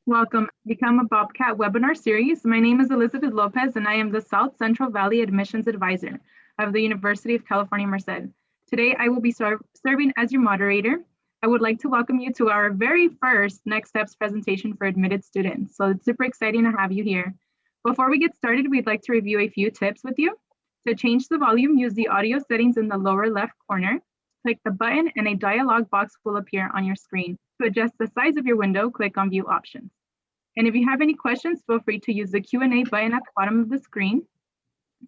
Welcome. Become a Bobcat webinar series. My name is Elizabeth Lopez, and I am the South Central Valley Admissions Advisor of the University of California, Merced. Today, I will be serving as your moderator. I would like to welcome you to our very first Next Steps presentation for admitted students. So it's super exciting to have you here. Before we get started, we'd like to review a few tips with you. To change the volume, use the audio settings in the lower left corner. Click the button and a dialog box will appear on your screen. To adjust the size of your window, click on View Options. And if you have any questions, feel free to use the Q&A button at the bottom of the screen.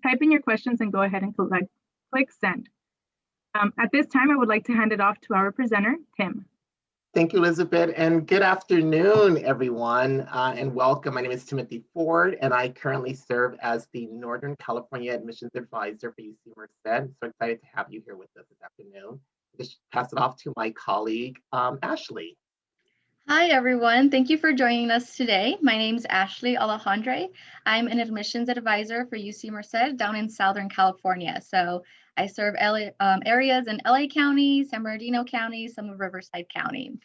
Type in your questions and go ahead and click Send. At this time, I would like to hand it off to our presenter, Tim. Thank you, Elizabeth, and good afternoon, everyone, and welcome. My name is Timothy Ford, and I currently serve as the Northern California Admissions Advisor for UC Merced. So excited to have you here with us this afternoon. Just pass it off to my colleague, Ashley. Hi, everyone. Thank you for joining us today. My name is Ashley Alejandre. I'm an admissions advisor for UC Merced down in Southern California. So I serve areas in LA County, San Bernardino County, some of Riverside County.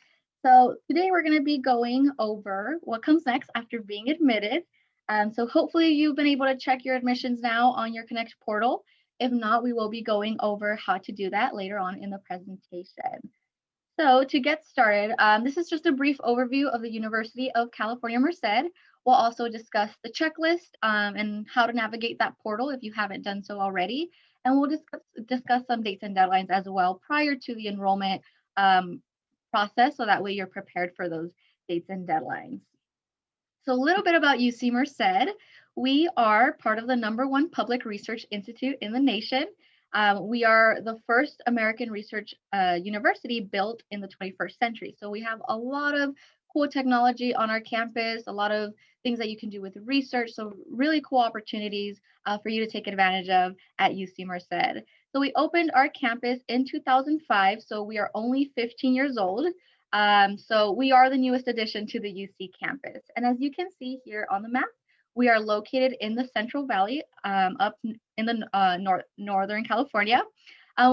So today we're going to be going over what comes next after being admitted. So hopefully you've been able to check your admissions now on your Connect portal. If not, we will be going over how to do that later on in the presentation. So to get started, this is just a brief overview of the University of California, Merced. We'll also discuss the checklist and how to navigate that portal if you haven't done so already. And we'll discuss some dates and deadlines as well prior to the enrollment process, so that way you're prepared for those dates and deadlines. So a little bit about UC Merced. We are part of the #1 public research institute in the nation. We are the first American research university built in the 21st century. So we have a lot of cool technology on our campus, a lot of things that you can do with research. So really cool opportunities for you to take advantage of at UC Merced. So we opened our campus in 2005. So we are only 15 years old. So we are the newest addition to the UC campus. And as you can see here on the map, we are located in the Central Valley, up in the Northern California.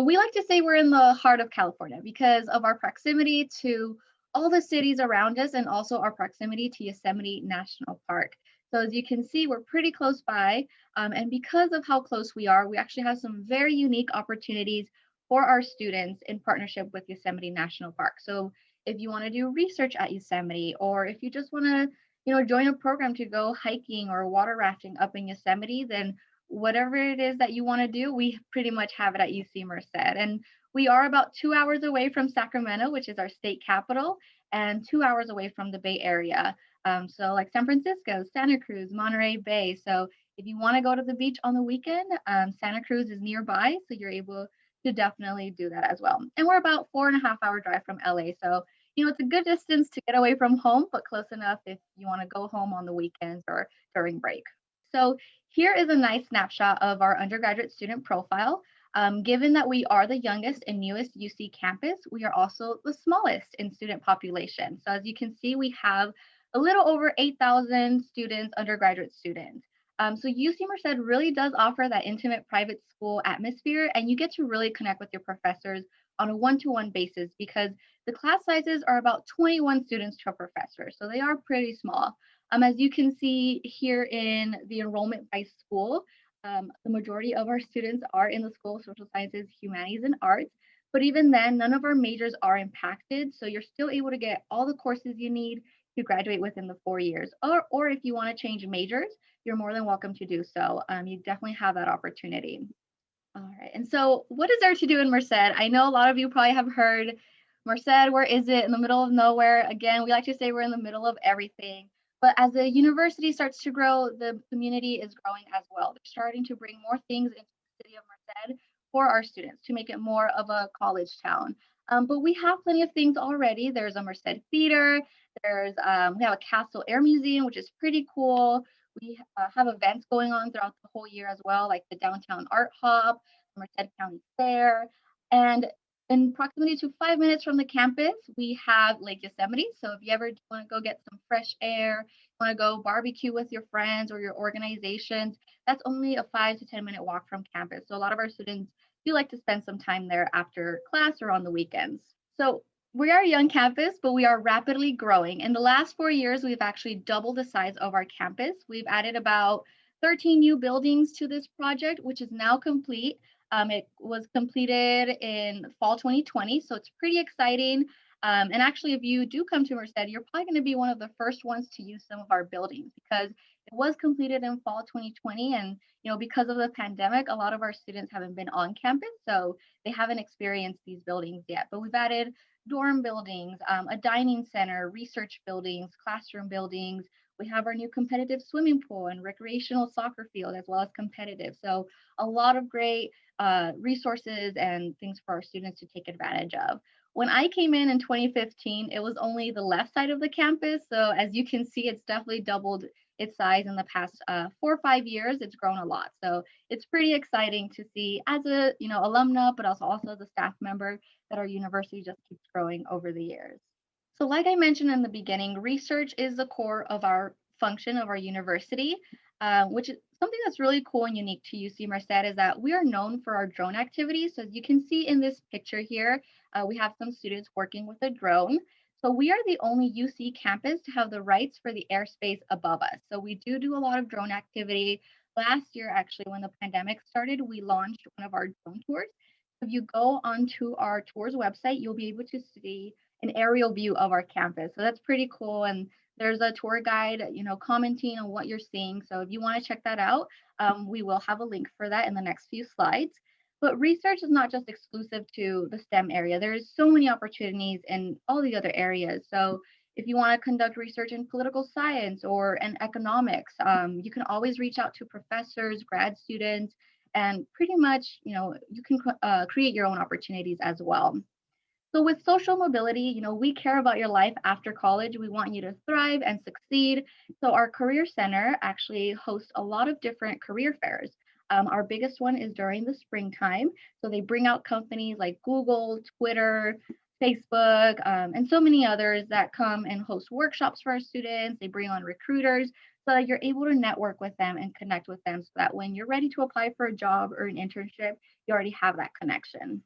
We like to say we're in the heart of California because of our proximity to all the cities around us and also our proximity to Yosemite National Park. So as you can see, we're pretty close by. And because of how close we are, we actually have some very unique opportunities for our students in partnership with Yosemite National Park. So if you want to do research at Yosemite, or if you just want to join a program to go hiking or water rafting up in Yosemite, then whatever it is that you want to do, we pretty much have it at UC Merced. And we are about 2 hours away from Sacramento, which is our state capital, and 2 hours away from the Bay Area. So like San Francisco, Santa Cruz, Monterey Bay. So if you want to go to the beach on the weekend, Santa Cruz is nearby, so you're able to definitely do that as well. And we're about 4.5-hour drive from LA. So it's a good distance to get away from home, but close enough if you want to go home on the weekends or during break. So here is a nice snapshot of our undergraduate student profile. Given that we are the youngest and newest UC campus, we are also the smallest in student population. So as you can see, we have a little over 8,000 students, undergraduate students. So UC Merced really does offer that intimate private school atmosphere, and you get to really connect with your professors on a one-to-one basis because the class sizes are about 21 students to a professor, so they are pretty small. As you can see here in the enrollment by school, the majority of our students are in the School of Social Sciences, Humanities, and Arts, but even then, none of our majors are impacted, so you're still able to get all the courses you need to graduate within the 4 years. Or if you want to change majors, you're more than welcome to do so. You definitely have that opportunity. All right, and so what is there to do in Merced? I know a lot of you probably have heard Merced, where is it? In the middle of nowhere. Again, we like to say we're in the middle of everything. But as the university starts to grow, the community is growing as well. They're starting to bring more things into the city of Merced for our students to make it more of a college town. But we have plenty of things already. There's a Merced Theater. We have a Castle Air Museum, which is pretty cool. We have events going on throughout the whole year as well, like the Downtown Art Hop, the Merced County Fair. And in proximity to 5 minutes from the campus, we have Lake Yosemite. So if you ever want to go get some fresh air, want to go barbecue with your friends or your organizations, that's only a 5 to 10 minute walk from campus. So a lot of our students do like to spend some time there after class or on the weekends. So We are a young campus, but we are rapidly growing. In the last 4 years, we've actually doubled the size of our campus. We've added about 13 new buildings to this project, which is now complete. It was completed in fall 2020, so it's pretty exciting. And actually, if you do come to Merced, you're probably going to be one of the first ones to use some of our buildings because it was completed in fall 2020. And because of the pandemic, a lot of our students haven't been on campus, so they haven't experienced these buildings yet. But we've added dorm buildings, a dining center, research buildings, classroom buildings. We have our new competitive swimming pool and recreational soccer field as well as competitive. So a lot of great resources and things for our students to take advantage of. When I came in 2015, it was only the left side of the campus. So as you can see, it's definitely doubled its size in the past 4 or 5 years. It's grown a lot. So it's pretty exciting to see as a alumna, but also as a staff member that our university just keeps growing over the years. So like I mentioned in the beginning, research is the core of our function of our university, which is something that's really cool and unique to UC Merced is that we are known for our drone activities. So as you can see in this picture here, we have some students working with a drone. So we are the only UC campus to have the rights for the airspace above us. So we do a lot of drone activity. Last year, actually, when the pandemic started, we launched one of our drone tours. If you go onto our tours website, you'll be able to see an aerial view of our campus. So that's pretty cool. And there's a tour guide, commenting on what you're seeing. So if you want to check that out, we will have a link for that in the next few slides. But research is not just exclusive to the STEM area. There's so many opportunities in all the other areas. So if you want to conduct research in political science or in economics, you can always reach out to professors, grad students, and pretty much, you can create your own opportunities as well. So with social mobility, we care about your life after college. We want you to thrive and succeed. So our career center actually hosts a lot of different career fairs. Our biggest one is during the springtime. So they bring out companies like Google, Twitter, Facebook, and so many others that come and host workshops for our students. They bring on recruiters so that you're able to network with them and connect with them so that when you're ready to apply for a job or an internship, you already have that connection.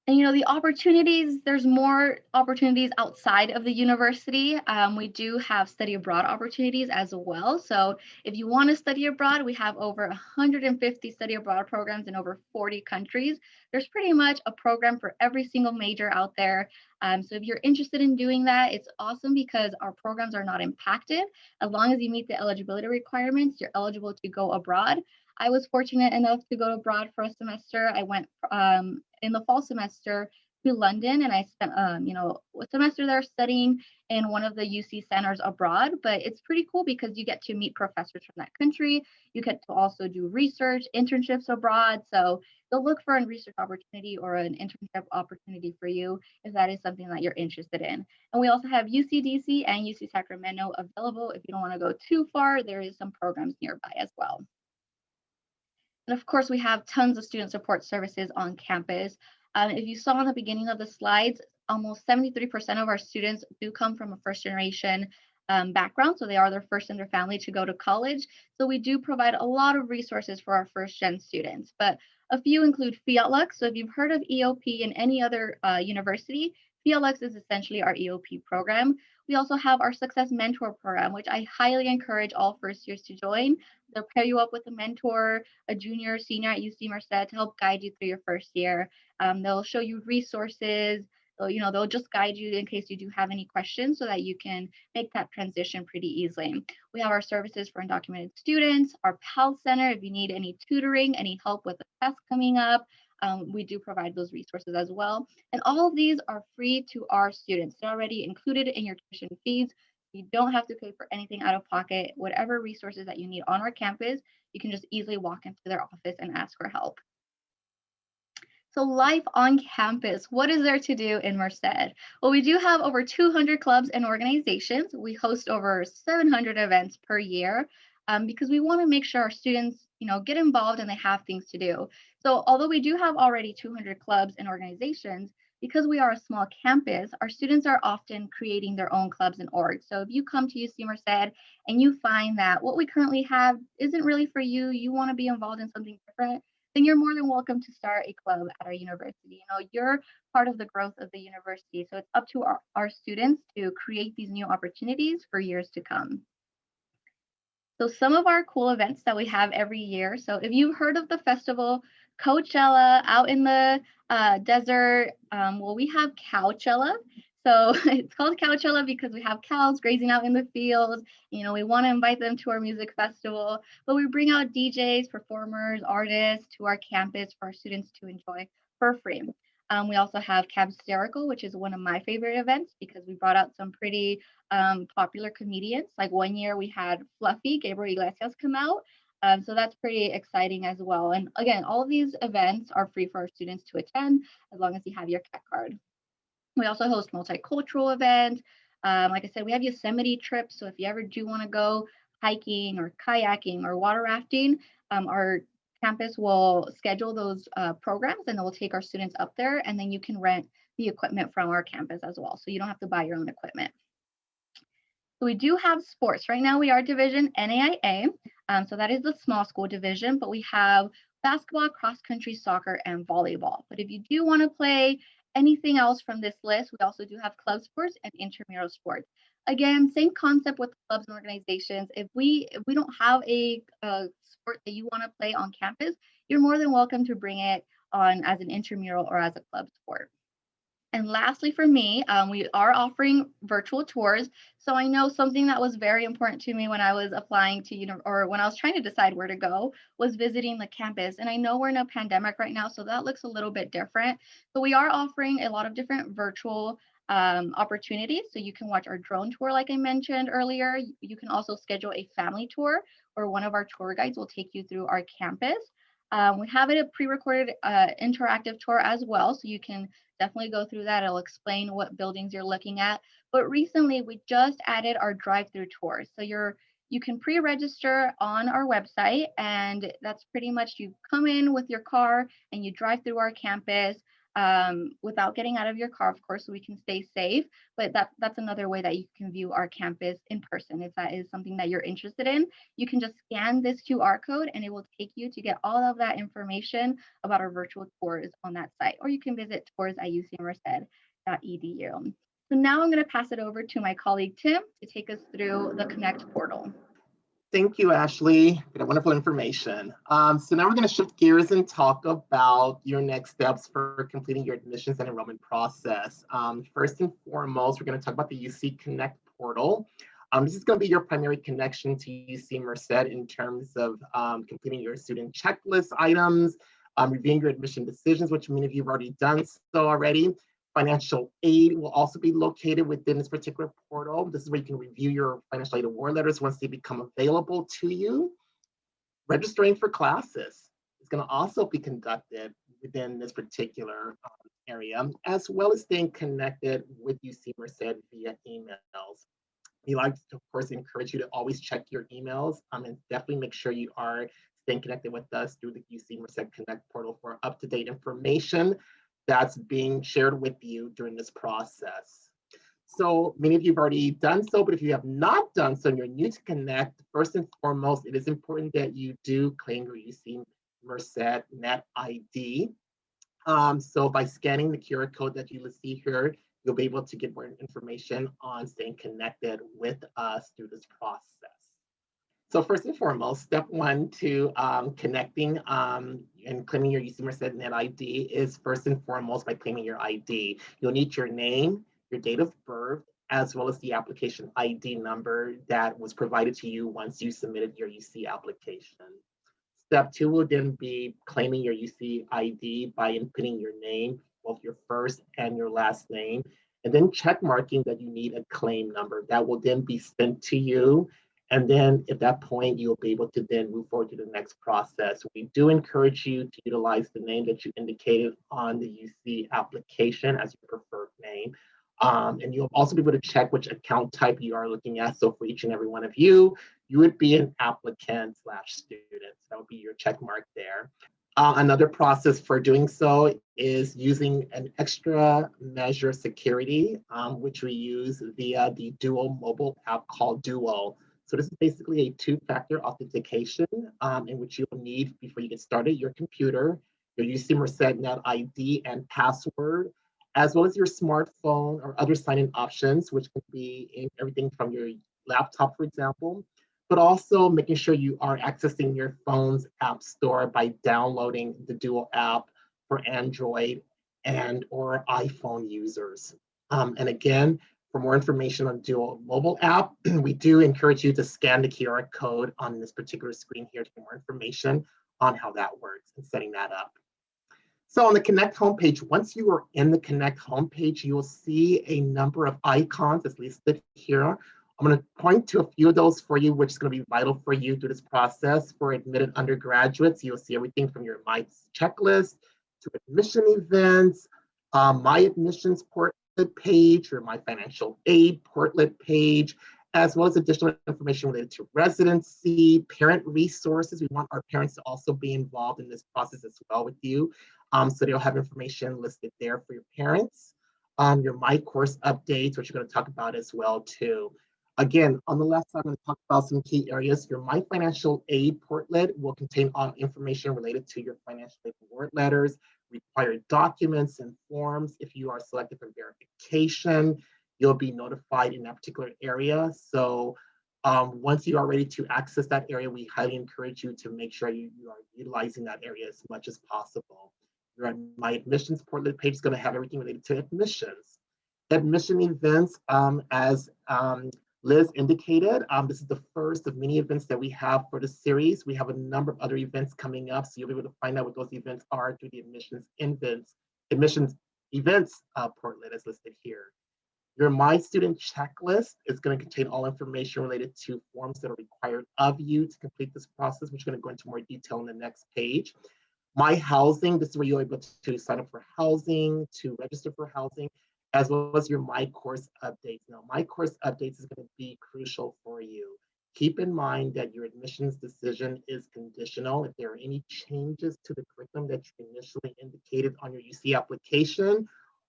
And the opportunities, there's more opportunities outside of the university. We do have study abroad opportunities as well. So if you want to study abroad, we have over 150 study abroad programs in over 40 countries. There's pretty much a program for every single major out there. So if you're interested in doing that, it's awesome because our programs are not impacted. As long as you meet the eligibility requirements, you're eligible to go abroad. I was fortunate enough to go abroad for a semester. I went in the fall semester to London, and I spent a semester there studying in one of the UC centers abroad. But it's pretty cool because you get to meet professors from that country. You get to also do research, internships abroad. So they'll look for a research opportunity or an internship opportunity for you if that is something that you're interested in. And we also have UCDC and UC Sacramento available. If you don't want to go too far, there is some programs nearby as well. And of course, we have tons of student support services on campus. If you saw in the beginning of the slides, almost 73% of our students do come from a first generation background. So they are their first in their family to go to college. So we do provide a lot of resources for our first gen students, but a few include FiatLux. So if you've heard of EOP in any other university, FiatLux is essentially our EOP program. We also have our Success Mentor program, which I highly encourage all first years to join. They'll pair you up with a mentor, a junior, senior at UC Merced to help guide you through your first year. They'll show you resources. They'll just guide you in case you do have any questions so that you can make that transition pretty easily. We have our services for undocumented students, our PAL Center, if you need any tutoring, any help with a test coming up, we do provide those resources as well. And all of these are free to our students. They're already included in your tuition fees. You don't have to pay for anything out of pocket. Whatever resources that you need on our campus, you can just easily walk into their office and ask for help. So life on campus, what is there to do in Merced? Well, we do have over 200 clubs and organizations. We host over 700 events per year because we want to make sure our students, get involved and they have things to do. So although we do have already 200 clubs and organizations, because we are a small campus, our students are often creating their own clubs and orgs. So if you come to UC Merced and you find that what we currently have isn't really for you, you want to be involved in something different, then you're more than welcome to start a club at our university. You're part of the growth of the university. So it's up to our students to create these new opportunities for years to come. So some of our cool events that we have every year. So if you've heard of the festival Coachella out in the desert, well, we have Cowchella. So it's called Cowchella because we have cows grazing out in the fields. We want to invite them to our music festival, but we bring out DJs, performers, artists to our campus for our students to enjoy for free. We also have Cabsterical, which is one of my favorite events because we brought out some pretty popular comedians. Like one year we had Fluffy, Gabriel Iglesias, come out. So that's pretty exciting as well. And again, all of these events are free for our students to attend as long as you have your CAT card. We also host multicultural events. Like I said, we have Yosemite trips. So if you ever do want to go hiking or kayaking or water rafting, our campus will schedule those programs and we'll take our students up there, and then you can rent the equipment from our campus as well. So you don't have to buy your own equipment. So we do have sports. Right now we are division NAIA. So that is the small school division, but we have basketball, cross country, soccer, and volleyball. But if you do want to play anything else from this list, we also do have club sports and intramural sports. Again, same concept with clubs and organizations. If we don't have a sport that you want to play on campus, you're more than welcome to bring it on as an intramural or as a club sport. And lastly, for me, we are offering virtual tours. So I know something that was very important to me when I was applying to, or when I was trying to decide where to go, was visiting the campus. And I know we're in a pandemic right now, so that looks a little bit different. But we are offering a lot of different virtual opportunities. So you can watch our drone tour, like I mentioned earlier. You can also schedule a family tour, or one of our tour guides will take you through our campus. We have it a pre-recorded interactive tour as well, so you can definitely go through that. It'll explain what buildings you're looking at. But recently, we just added our drive-through tours. So you can pre-register on our website, and that's pretty much you come in with your car and you drive through our campus without getting out of your car, of course, so we can stay safe. But that's another way that you can view our campus in person. If that is something that you're interested in, you can just scan this QR code and it will take you to get all of that information about our virtual tours on that site, or you can visit tours at ucmerced.edu. So now I'm going to pass it over to my colleague Tim to take us through the Connect portal. Thank you, Ashley. Wonderful information. So now we're going to shift gears and talk about your next steps for completing your admissions and enrollment process. First and foremost, we're going to talk about the UC Connect portal. This is going to be your primary connection to UC Merced in terms of completing your student checklist items, reviewing your admission decisions, which many of you have already done so already. Financial aid will also be located within this particular portal. This is where you can review your financial aid award letters once they become available to you. Registering for classes is going to also be conducted within this particular area, as well as staying connected with UC Merced via emails. We like to, of course, encourage you to always check your emails and definitely make sure you are staying connected with us through the UC Merced Connect portal for up-to-date information that's being shared with you during this process. So many of you have already done so, but if you have not done so and you're new to Connect, first and foremost, it is important that you do claim your UC Merced Net ID. So by scanning the QR code that you will see here, you'll be able to get more information on staying connected with us through this process. So first and foremost, step one to connecting and claiming your UC Merced Net ID is first and foremost by claiming your ID. You'll need your name, your date of birth, as well as the application ID number that was provided to you once you submitted your UC application. Step two will then be claiming your UC ID by inputting your name, both your first and your last name, and then check marking that you need a claim number. That will then be sent to you. And then at that point, you'll be able to then move forward to the next process. We do encourage you to utilize the name that you indicated on the UC application as your preferred name. And you'll also be able to check which account type you are looking at. So for each and every one of you, you would be an applicant/student. That would be your check mark there. Another process for doing so is using an extra measure security, which we use via the Duo mobile app called Duo. So this is basically a two-factor authentication in which you will need before you get started your computer, your UC Merced Net ID and password, as well as your smartphone or other sign-in options, which can be in everything from your laptop, for example, but also making sure you are accessing your phone's app store by downloading the Duo app for Android and or iPhone users. And again, for more information on Duo mobile app, we do encourage you to scan the QR code on this particular screen here to get more information on how that works and setting that up. So on the Connect homepage, once you are in the Connect homepage, you will see a number of icons as listed here. I'm going to point to a few of those for you, which is going to be vital for you through this process. For admitted undergraduates, you'll see everything from your My Checklist to admission events, My Admissions Portlet page, or My Financial Aid Portlet page, as well as additional information related to residency, parent resources. We want our parents to also be involved in this process as well with you. So they'll have information listed there for your parents. Your My Course updates, which you're going to talk about as well too. Again, on the left side, I'm going to talk about some key areas. Your My Financial Aid Portlet will contain all information related to your financial aid award letters, required documents and forms. If you are selected for verification, you'll be notified in that particular area. So once you are ready to access that area, we highly encourage you to make sure you are utilizing that area as much as possible. Your My Admissions Portlet page is going to have everything related to admissions. Admission events, as Liz indicated, this is the first of many events that we have for the series. We have a number of other events coming up, so you'll be able to find out what those events are through the admissions events portlet as listed here. Your My Student Checklist is going to contain all information related to forms that are required of you to complete this process, which we're going to go into more detail on the next page. My Housing, this is where you're able to sign up for housing, to register for housing, as well as your My Course updates. Now, My Course updates is going to be crucial for you. Keep in mind that your admissions decision is conditional. If there are any changes to the curriculum that you initially indicated on your UC application,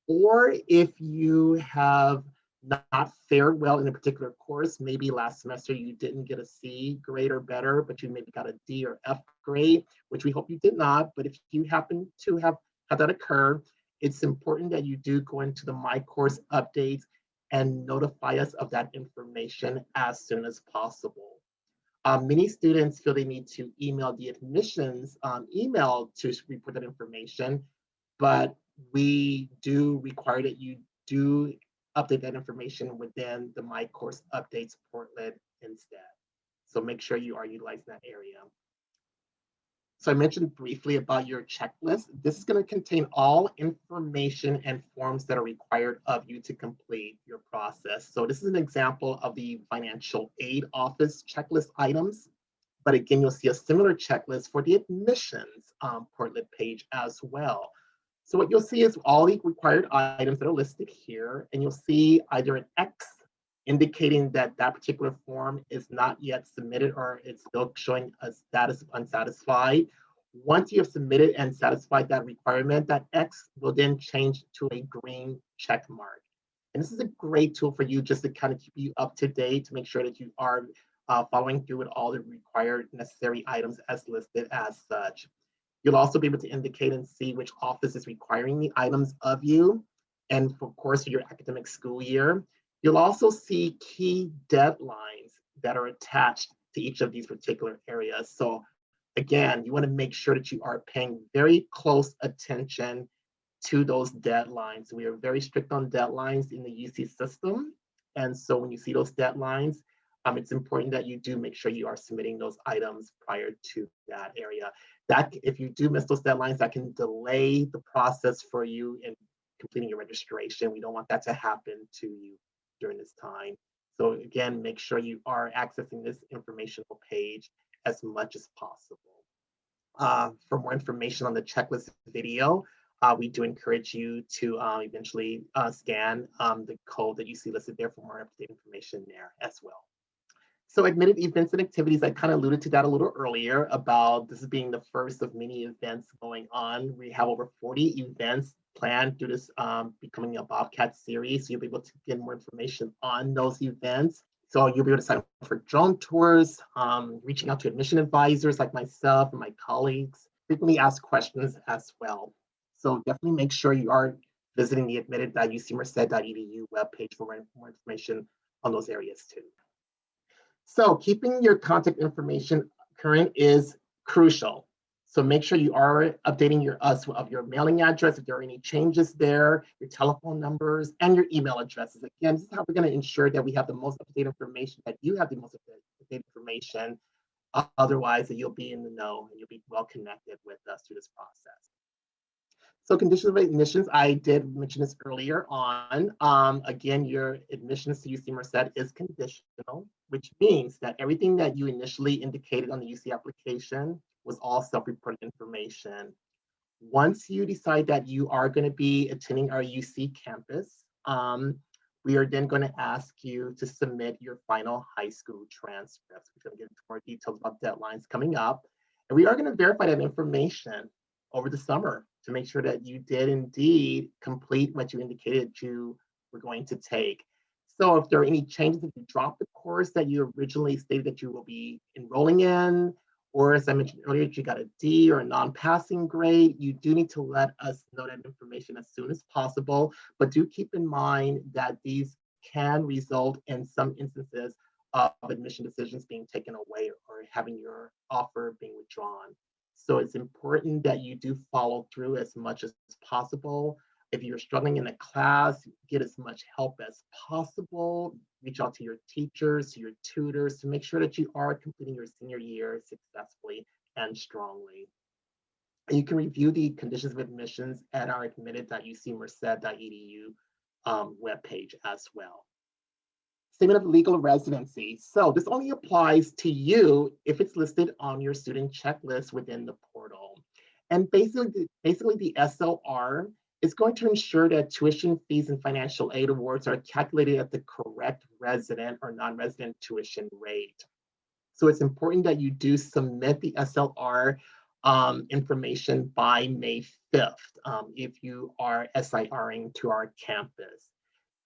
or if you have not fared well in a particular course, maybe last semester you didn't get a C grade or better, but you maybe got a D or F grade, which we hope you did not. But if you happen to have had that occur, it's important that you do go into the My Course updates and notify us of that information as soon as possible. Many students feel they need to email the admissions email to report that information, but we do require that you do update that information within the My Course Updates portlet instead. So make sure you are utilizing that area. So I mentioned briefly about your checklist. This is going to contain all information and forms that are required of you to complete your process. So this is an example of the financial aid office checklist items. But again, you'll see a similar checklist for the admissions portlet page as well. So what you'll see is all the required items that are listed here, and you'll see either an X indicating that that particular form is not yet submitted or it's still showing a status of unsatisfied. Once you have submitted and satisfied that requirement, that X will then change to a green check mark. And this is a great tool for you just to kind of keep you up to date to make sure that you are following through with all the required necessary items as listed as such. You'll also be able to indicate and see which office is requiring the items of you, and of course, for your academic school year. You'll also see key deadlines that are attached to each of these particular areas. So again, you want to make sure that you are paying very close attention to those deadlines. We are very strict on deadlines in the UC system. And so when you see those deadlines, it's important that you do make sure you are submitting those items prior to that area. That if you do miss those deadlines, that can delay the process for you in completing your registration. We don't want that to happen to you during this time. So again, make sure you are accessing this informational page as much as possible. For more information on the checklist video, we do encourage you to eventually scan the code that you see listed there for more up-to-date information there as well. So admitted events and activities, I kind of alluded to that a little earlier about this being the first of many events going on. We have over 40 events planned through this becoming a Bobcat series. So you'll be able to get more information on those events. So you'll be able to sign up for drone tours, reaching out to admission advisors like myself and my colleagues, frequently asked questions as well. So definitely make sure you are visiting the admitted.ucmerced.edu webpage for more information on those areas too. So keeping your contact information current is crucial. So make sure you are updating your mailing address if there are any changes there, your telephone numbers, and your email addresses. Again, this is how we're going to ensure that we have the most up-to-date information, that you have the most up-to-date information. Otherwise, that you'll be in the know and you'll be well connected with us through this process. So conditions of admissions, I did mention this earlier on. Again, your admissions to UC Merced is conditional, which means that everything that you initially indicated on the UC application was all self-reported information. Once you decide that you are going to be attending our UC campus, we are then going to ask you to submit your final high school transcripts. We're going to get into more details about deadlines coming up. And we are going to verify that information over the summer to make sure that you did indeed complete what you indicated you were going to take. So if there are any changes, if you drop the course that you originally stated that you will be enrolling in, or as I mentioned earlier, if you got a D or a non-passing grade, you do need to let us know that information as soon as possible. But do keep in mind that these can result in some instances of admission decisions being taken away or having your offer being withdrawn. So it's important that you do follow through as much as possible. If you're struggling in a class, get as much help as possible. Reach out to your teachers, to your tutors to make sure that you are completing your senior year successfully and strongly. And you can review the conditions of admissions at our admitted.ucmerced.edu webpage as well. Statement of legal residency. So this only applies to you if it's listed on your student checklist within the portal. And basically the SLR is going to ensure that tuition fees and financial aid awards are calculated at the correct resident or non-resident tuition rate. So it's important that you do submit the SLR information by May 5th if you are SIRing to our campus.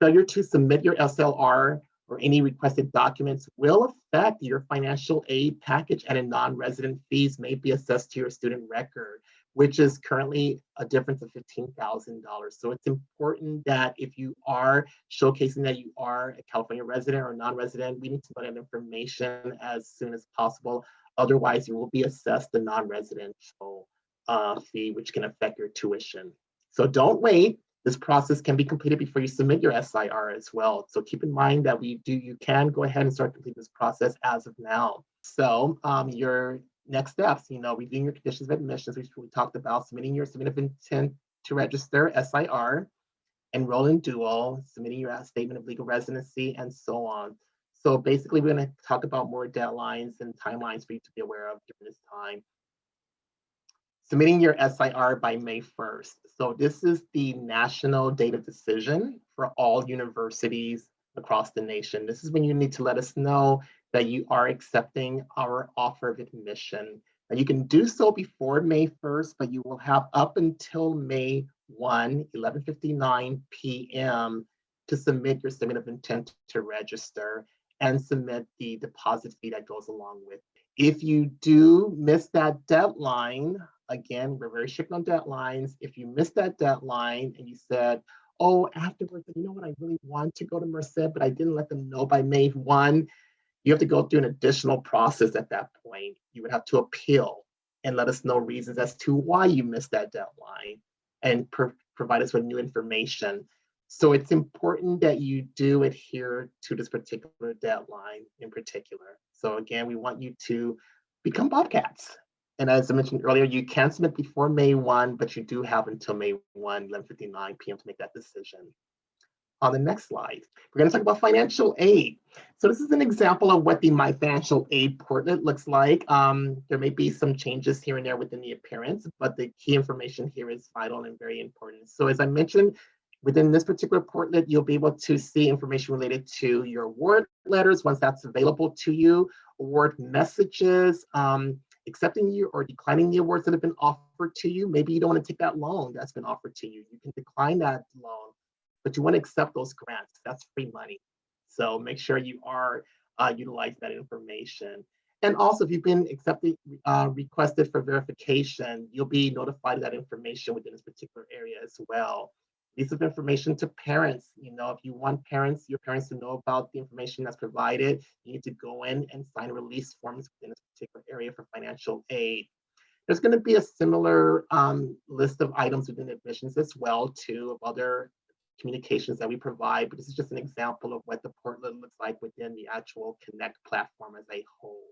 Failure to submit your SLR or any requested documents will affect your financial aid package, and a non-resident fees may be assessed to your student record, which is currently a difference of $15,000. So it's important that if you are showcasing that you are a California resident or non-resident, we need to know that information as soon as possible. Otherwise, you will be assessed the non-residential fee, which can affect your tuition. So don't wait. This process can be completed before you submit your SIR as well. So keep in mind that you can go ahead and start completing this process as of now. So your next steps, reviewing your conditions of admissions, which we talked about, submitting your statement of intent to register, SIR, enroll in dual, submitting your statement of legal residency, and so on. So basically, we're going to talk about more deadlines and timelines for you to be aware of during this time. Submitting your SIR by May 1st. So this is the national date of decision for all universities across the nation. This is when you need to let us know that you are accepting our offer of admission. Now you can do so before May 1st, but you will have up until May 1, 11:59 p.m. to submit your statement of intent to register and submit the deposit fee that goes along with it. If you do miss that deadline, again, we're very strict on deadlines. If you miss that deadline and you said, oh, afterwards, you know what, I really want to go to Merced, but I didn't let them know by May 1, you have to go through an additional process at that point. You would have to appeal and let us know reasons as to why you missed that deadline and provide us with new information. So it's important that you do adhere to this particular deadline in particular. So again, we want you to become Bobcats. And as I mentioned earlier, you can submit before May 1, but you do have until May 1, 11:59 p.m. to make that decision. On the next slide, we're going to talk about financial aid. So this is an example of what the My Financial Aid portlet looks like. There may be some changes here and there within the appearance, but the key information here is vital and very important. So as I mentioned, within this particular portlet, you'll be able to see information related to your award letters once that's available to you, award messages, accepting you or declining the awards that have been offered to you. Maybe you don't want to take that loan that's been offered to you. You can decline that loan, but you want to accept those grants. That's free money. So make sure you are utilize that information. And also, if you've been requested for verification, you'll be notified of that information within this particular area as well. Piece of information to parents. If you want your parents to know about the information that's provided, you need to go in and sign release forms within this particular area for financial aid. There's going to be a similar list of items within admissions as well, too, of other communications that we provide, but this is just an example of what the portlet looks like within the actual Connect platform as a whole.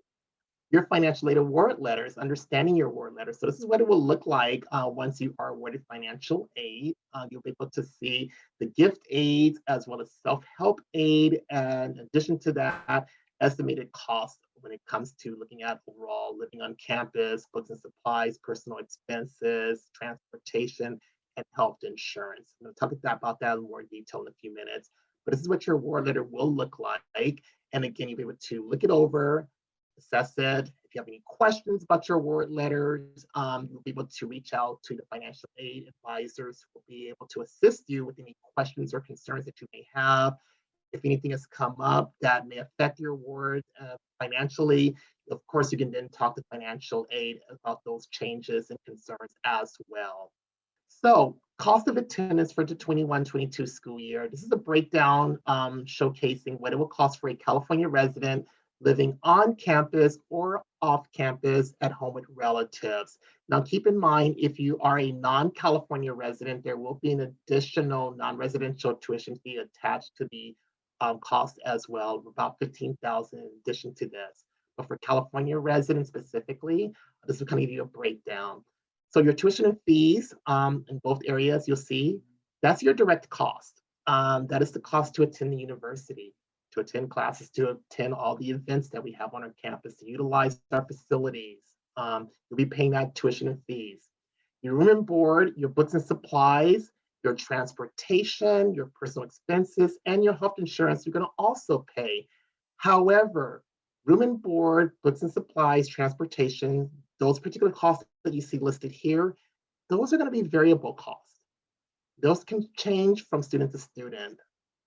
Your financial aid award letters, understanding your award letters. So this is what it will look like once you are awarded financial aid. You'll be able to see the gift aids as well as self-help aid, and in addition to that, estimated costs when it comes to looking at overall living on campus, books and supplies, personal expenses, transportation, and health insurance. I'm going to talk about that in more detail in a few minutes, but this is what your award letter will look like. And again, you'll be able to look it over, assess it. If you have any questions about your award letters, you'll be able to reach out to the financial aid advisors who will be able to assist you with any questions or concerns that you may have. If anything has come up that may affect your award financially, of course, you can then talk to financial aid about those changes and concerns as well. So, cost of attendance for the 21-22 school year. This is a breakdown showcasing what it will cost for a California resident living on campus or off campus at home with relatives. Now, keep in mind, if you are a non-California resident, there will be an additional non-residential tuition fee attached to the cost as well, about $15,000 in addition to this. But for California residents specifically, this will kind of give you a breakdown. So your tuition and fees in both areas, you'll see, that's your direct cost. That is the cost to attend the university, to attend classes, to attend all the events that we have on our campus, to utilize our facilities. You'll be paying that tuition and fees. Your room and board, your books and supplies, your transportation, your personal expenses, and your health insurance, you're going to also pay. However, room and board, books and supplies, transportation, those particular costs that you see listed here, those are going to be variable costs. Those can change from student to student.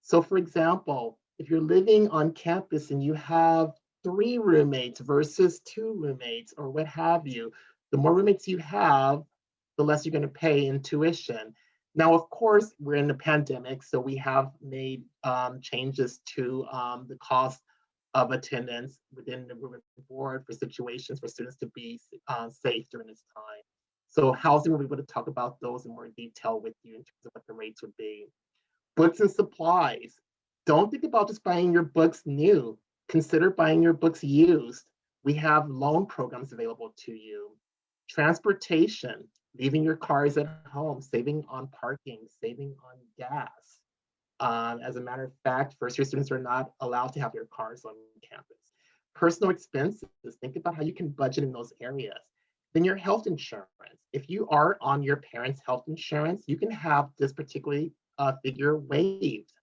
So for example, if you're living on campus and you have 3 roommates versus 2 roommates or what have you, the more roommates you have, the less you're going to pay in tuition. Now, of course, we're in the pandemic, so we have made changes to the cost of attendance within the room and board for situations for students to be safe during this time. So housing, we'll be able to talk about those in more detail with you in terms of what the rates would be. Books and supplies. Don't think about just buying your books new. Consider buying your books used. We have loan programs available to you. Transportation, leaving your cars at home, saving on parking, saving on gas. As a matter of fact, first-year students are not allowed to have their cars on campus. Personal expenses, think about how you can budget in those areas. Then your health insurance. If you are on your parents' health insurance, you can have this particular figure waived.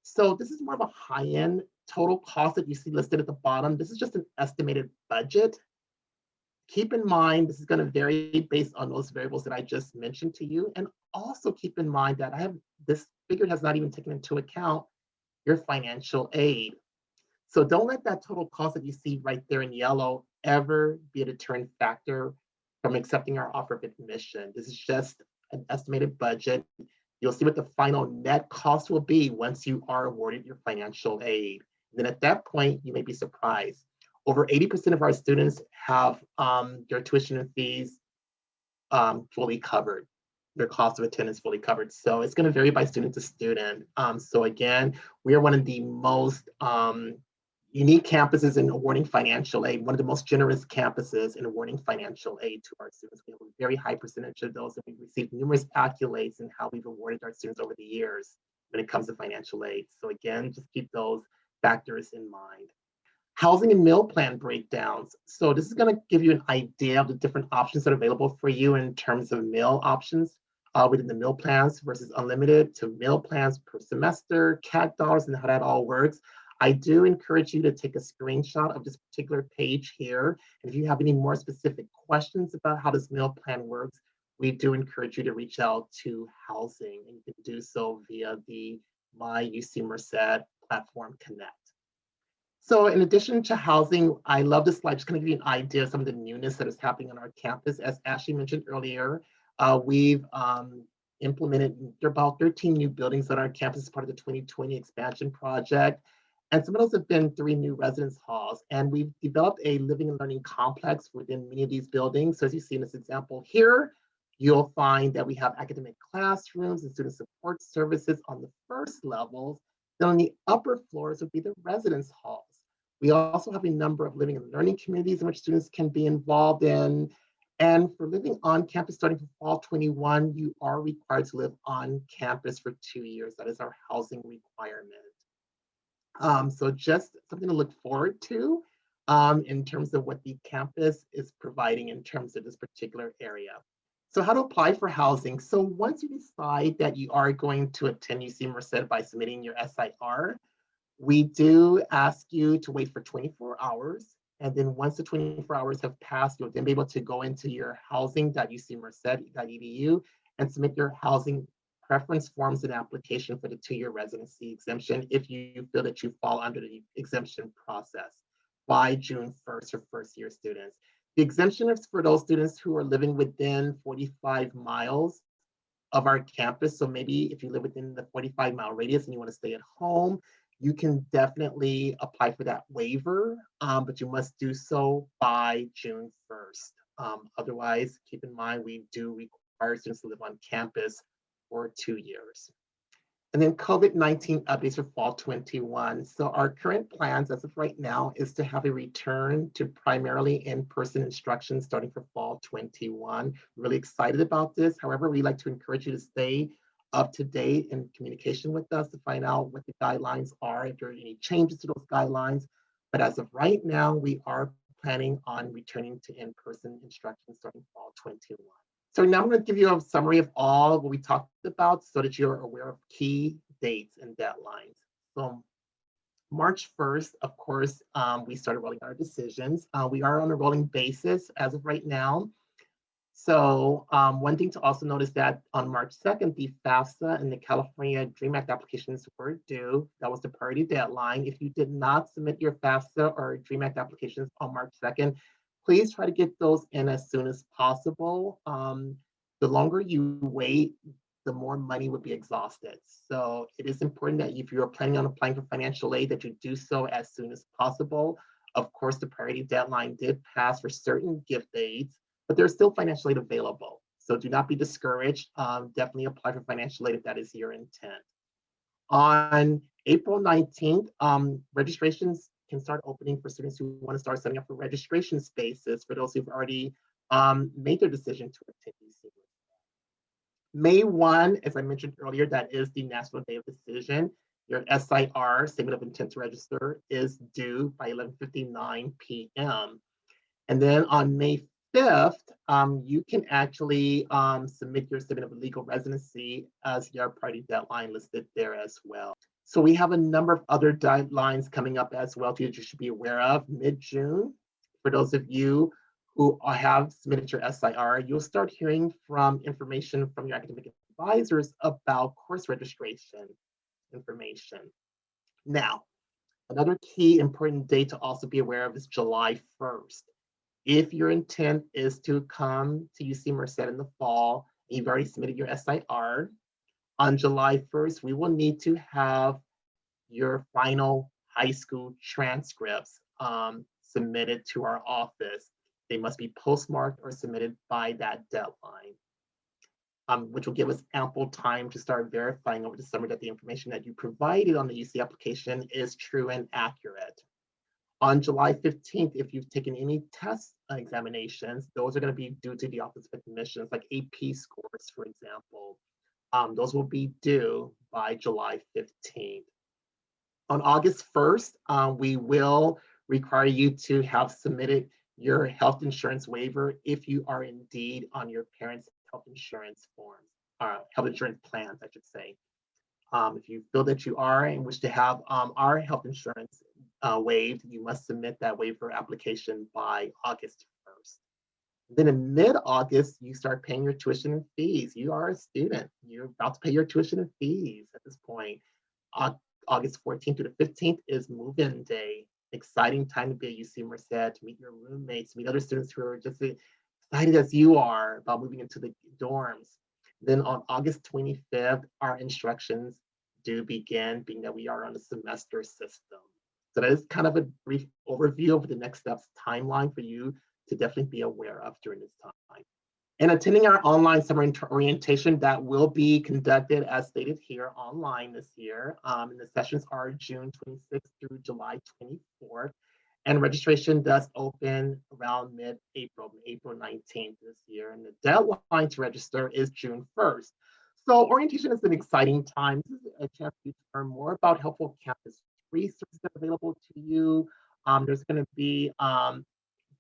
So this is more of a high-end total cost that you see listed at the bottom. This is just an estimated budget. Keep in mind, this is going to vary based on those variables that I just mentioned to you. And also keep in mind that this figure has not even taken into account your financial aid. So don't let that total cost that you see right there in yellow ever be a deterrent factor from accepting our offer of admission. This is just an estimated budget. You'll see what the final net cost will be once you are awarded your financial aid. And then at that point, you may be surprised. Over 80% of our students have their tuition and fees fully covered, their cost of attendance fully covered. So it's going to vary by student to student. So again, we are one of the most unique campuses in awarding financial aid, one of the most generous campuses in awarding financial aid to our students. We have a very high percentage of those, and we've received numerous accolades in how we've awarded our students over the years when it comes to financial aid. So again, just keep those factors in mind. Housing and meal plan breakdowns. So this is going to give you an idea of the different options that are available for you in terms of meal options within the meal plans versus unlimited to meal plans per semester, CAT dollars, and how that all works. I do encourage you to take a screenshot of this particular page here. And if you have any more specific questions about how this meal plan works, we do encourage you to reach out to housing, and you can do so via the My UC Merced platform Connect. So in addition to housing, I love this slide, just kind of give you an idea of some of the newness that is happening on our campus. As Ashley mentioned earlier, we've implemented about 13 new buildings on our campus as part of the 2020 expansion project. And some of those have been 3 new residence halls. And we've developed a living and learning complex within many of these buildings. So as you see in this example here, you'll find that we have academic classrooms and student support services on the first levels. Then on the upper floors would be the residence halls. We also have a number of living and learning communities in which students can be involved in. And for living on campus starting from fall 21, you are required to live on campus for 2 years. That is our housing requirement. So just something to look forward to in terms of what the campus is providing in terms of this particular area. So how to apply for housing. So once you decide that you are going to attend UC Merced by submitting your SIR, we do ask you to wait for 24 hours. And then once the 24 hours have passed, you'll then be able to go into your housing.ucmerced.edu and submit your housing preference forms and application for the 2-year residency exemption if you feel that you fall under the exemption process by June 1st for first-year students. The exemption is for those students who are living within 45 miles of our campus. So maybe if you live within the 45-mile radius and you want to stay at home, you can definitely apply for that waiver, but you must do so by June 1st. Otherwise, keep in mind, we do require students to live on campus for 2 years. And then COVID-19 updates for fall 21. So our current plans as of right now is to have a return to primarily in-person instruction starting for fall 21. Really excited about this. However, we like to encourage you to stay up to date in communication with us to find out what the guidelines are, if there are any changes to those guidelines. But as of right now, we are planning on returning to in-person instruction starting fall 21. So now I'm going to give you a summary of all what we talked about so that you're aware of key dates and deadlines. So March 1st, of course, we started rolling our decisions. We are on a rolling basis as of right now. So one thing to also notice that on March 2nd, the FAFSA and the California DREAM Act applications were due. That was the priority deadline. If you did not submit your FAFSA or DREAM Act applications on March 2nd, please try to get those in as soon as possible. The longer you wait, the more money would be exhausted. So it is important that if you're planning on applying for financial aid, that you do so as soon as possible. Of course, the priority deadline did pass for certain gift aids, but there's still financial aid available. So do not be discouraged. Definitely apply for financial aid if that is your intent. On April 19th, registrations can start opening for students who want to start setting up for registration spaces for those who've already made their decision to attend UC. May 1, as I mentioned earlier, that is the National Day of Decision. Your SIR, Statement of Intent to Register, is due by 11:59 p.m. And then on May 5th, you can actually submit your Statement of Legal Residency as your priority deadline listed there as well. So we have a number of other deadlines coming up as well that you should be aware of. Mid-June, for those of you who have submitted your SIR, you'll start hearing from information from your academic advisors about course registration information. Now, another key important date to also be aware of is July 1st. If your intent is to come to UC Merced in the fall, and you've already submitted your SIR, on July 1st, we will need to have your final high school transcripts submitted to our office. They must be postmarked or submitted by that deadline, which will give us ample time to start verifying over the summer that the information that you provided on the UC application is true and accurate. On July 15th, if you've taken any test examinations, those are going to be due to the Office of Admissions, like AP scores, for example. Those will be due by July 15th. On August 1st, we will require you to have submitted your health insurance waiver if you are indeed on your parents' health insurance forms, health insurance plans, I should say. If you feel that you are and wish to have our health insurance waived, you must submit that waiver application by August 1st. Then in mid-August, you start paying your tuition and fees. You are a student. You're about to pay your tuition and fees at this point. August 14th to the 15th is move-in day. exciting time to be at UC Merced, to meet your roommates, meet other students who are just excited as you are about moving into the dorms. Then on August 25th, our instructions do begin, being that we are on a semester system. So that is kind of a brief overview of the next steps timeline for you to definitely be aware of during this time. And attending our online summer orientation that will be conducted as stated here online this year. And the sessions are June 26th through July 24th. And registration does open around mid-April, April 19th this year. And the deadline to register is June 1st. So orientation is an exciting time. This is a chance for you to learn more about helpful campus resources that are available to you. There's going to be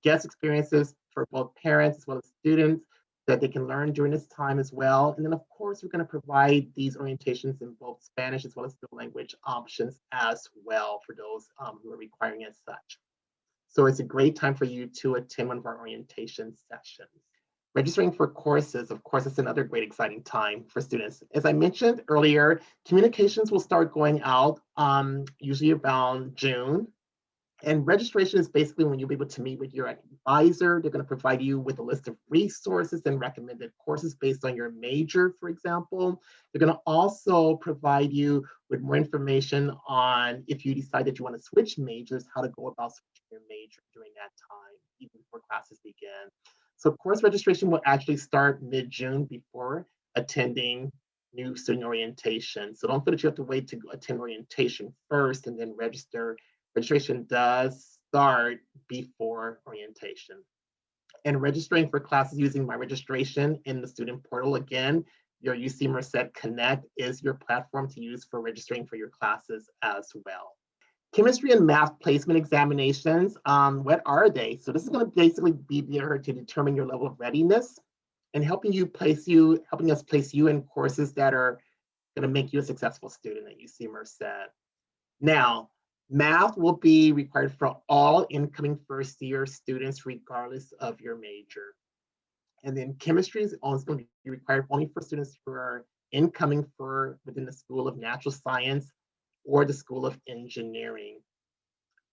guest experiences for both parents as well as students that they can learn during this time as well. And then of course, we're going to provide these orientations in both Spanish as well as the language options as well for those who are requiring as such. So it's a great time for you to attend one of our orientation sessions. Registering for courses, of course, it's another great exciting time for students. As I mentioned earlier, communications will start going out usually around June. And registration is basically when you'll be able to meet with your advisor. They're going to provide you with a list of resources and recommended courses based on your major, for example. They're going to also provide you with more information on if you decide that you want to switch majors, how to go about switching your major during that time, even before classes begin. So course registration will actually start mid-June before attending new student orientation. So don't feel that you have to wait to attend orientation first and then register. Registration does start before orientation. And registering for classes using My Registration in the student portal, again, your UC Merced Connect is your platform to use for registering for your classes as well. Chemistry and math placement examinations, what are they? So this is going to basically be there to determine your level of readiness and helping us place you in courses that are going to make you a successful student at UC Merced. Now, math will be required for all incoming first-year students, regardless of your major. And then chemistry is also going to be required only for students who are incoming within the School of Natural Science or the School of Engineering.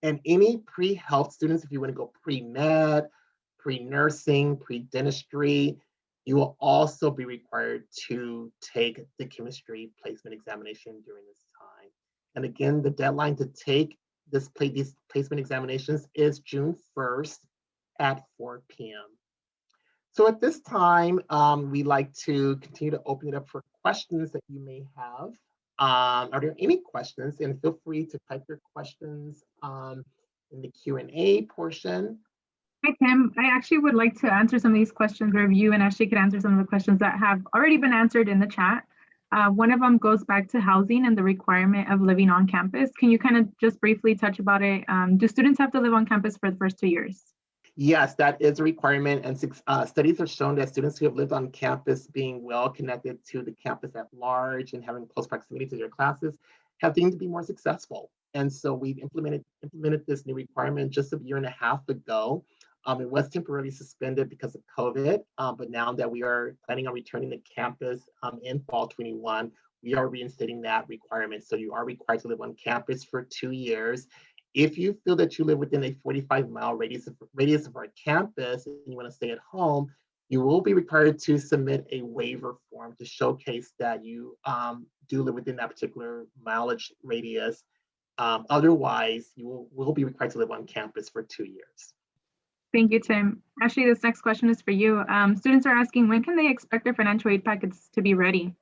And any pre-health students, if you want to go pre-med, pre-nursing, pre-dentistry, you will also be required to take the chemistry placement examination during this time. And again, the deadline to take these placement examinations is June 1st at 4 p.m. So at this time, we like to continue to open it up for questions that you may have. Are there any questions? And feel free to type your questions in the Q&A portion. Hi, Tim. I actually would like to answer some of these questions, or if you and Ashley could answer some of the questions that have already been answered in the chat. One of them goes back to housing and the requirement of living on campus. Can you kind of just briefly touch about it? Do students have to live on campus for the first 2 years? Yes, that is a requirement, and studies have shown that students who have lived on campus, being well connected to the campus at large and having close proximity to their classes, have deemed to be more successful. And so we've implemented this new requirement just a year and a half ago. It was temporarily suspended because of COVID, but now that we are planning on returning to campus in fall 21, we are reinstating that requirement. So you are required to live on campus for 2 years. If you feel that you live within a 45-mile radius of our campus and you want to stay at home, you will be required to submit a waiver form to showcase that you do live within that particular mileage radius. Otherwise, you will be required to live on campus for 2 years. Thank you, Tim. Ashley, this next question is for you. Students are asking, when can they expect their financial aid packets to be ready?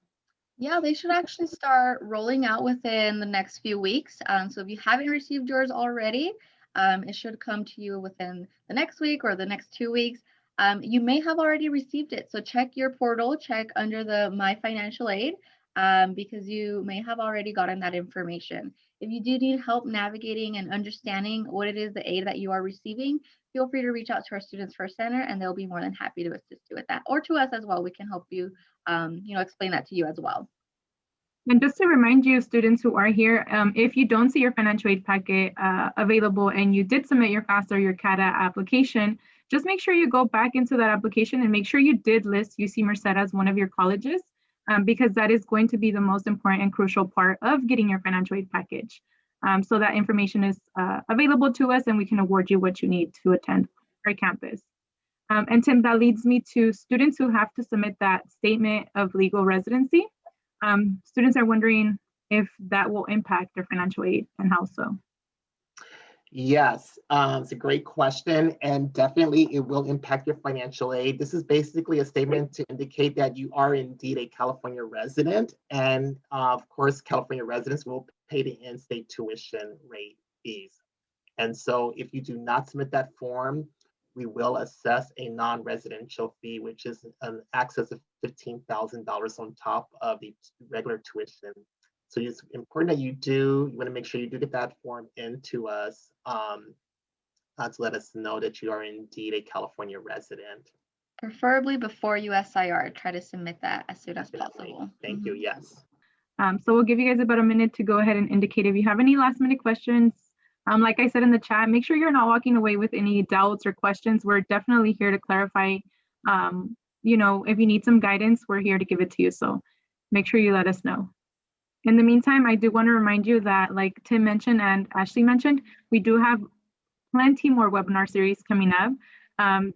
Yeah, they should actually start rolling out within the next few weeks. So if you haven't received yours already, it should come to you within the next week or the next 2 weeks. You may have already received it. So check your portal, check under the My Financial Aid, because you may have already gotten that information. If you do need help navigating and understanding what it is, the aid that you are receiving, feel free to reach out to our Students First Center and they'll be more than happy to assist you with that, or to us as well. We can help you, explain that to you as well. And just to remind you, students who are here, if you don't see your financial aid packet available and you did submit your FAFSA or your CATA application, just make sure you go back into that application and make sure you did list UC Merced as one of your colleges, because that is going to be the most important and crucial part of getting your financial aid package. so that information is available to us and we can award you what you need to attend our campus. And Tim, that leads me to students who have to submit that statement of legal residency. Students are wondering if that will impact their financial aid and how so. Yes, it's a great question, and definitely it will impact your financial aid. This is basically a statement to indicate that you are indeed a California resident, and of course, California residents will pay the in-state tuition rate fees. And so if you do not submit that form, we will assess a non-residential fee, which is an excess of $15,000 on top of the regular tuition. So it's important that you want to make sure you do get that form into us to let us know that you are indeed a California resident. Preferably before USIR, try to submit that as soon as possible. Thank you, yes. So we'll give you guys about a minute to go ahead and indicate if you have any last minute questions. Like I said in the chat, make sure you're not walking away with any doubts or questions. We're definitely here to clarify. You know, if you need some guidance, we're here to give it to you. So make sure you let us know. In the meantime, I do want to remind you that, like Tim mentioned and Ashley mentioned, we do have plenty more webinar series coming up.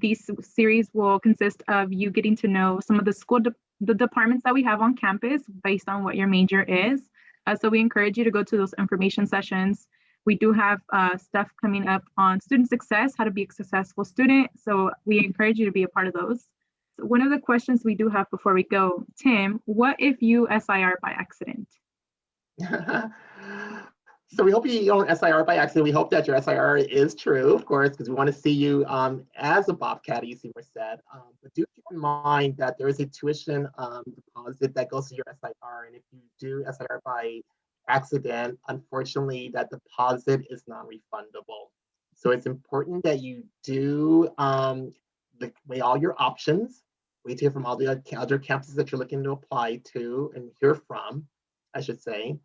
These series will consist of you getting to know some of the departments that we have on campus based on what your major is. So we encourage you to go to those information sessions. We do have stuff coming up on student success, how to be a successful student. So we encourage you to be a part of those. So one of the questions we do have before we go, Tim, what if you SIR by accident? So we hope you don't SIR by accident. We hope that your SIR is true, of course, because we want to see you as a Bobcat at UC Merced. But do keep in mind that there is a tuition deposit that goes to your SIR. And if you do SIR by accident, unfortunately, that deposit is non-refundable. So it's important that you do weigh all your options, wait to hear from all the other campuses that you're looking to apply to and hear from, I should say,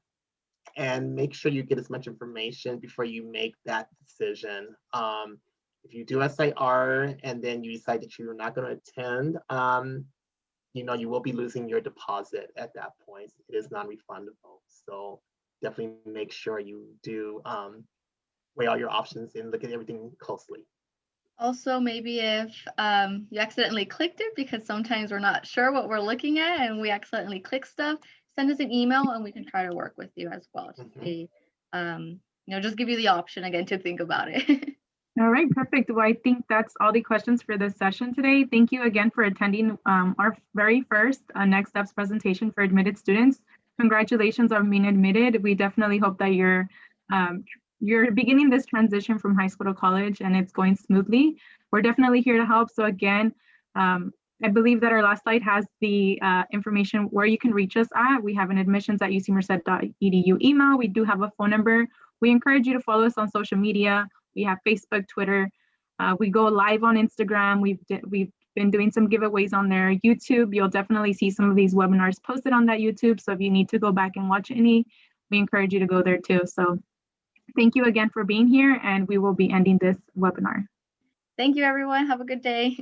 and make sure you get as much information before you make that decision. If you do SIR and then you decide that you're not going to attend, you know, you will be losing your deposit at that point. It is non-refundable. So definitely make sure you do weigh all your options and look at everything closely. Also, maybe if you accidentally clicked it, because sometimes we're not sure what we're looking at and we accidentally click stuff, send us an email and we can try to work with you as well to see, you know, just give you the option again to think about it. All right, perfect. Well, I think that's all the questions for this session today. Thank you again for attending our very first Next Steps presentation for admitted students. Congratulations on being admitted. We definitely hope that you're beginning this transition from high school to college and it's going smoothly. We're definitely here to help. So again, I believe that our last slide has the information where you can reach us at. We have an admissions@ucmerced.edu email. We do have a phone number. We encourage you to follow us on social media. We have Facebook, Twitter. We go live on Instagram. We've been doing some giveaways on there. YouTube, you'll definitely see some of these webinars posted on that YouTube. So if you need to go back and watch any, we encourage you to go there too. So thank you again for being here, and we will be ending this webinar. Thank you, everyone. Have a good day.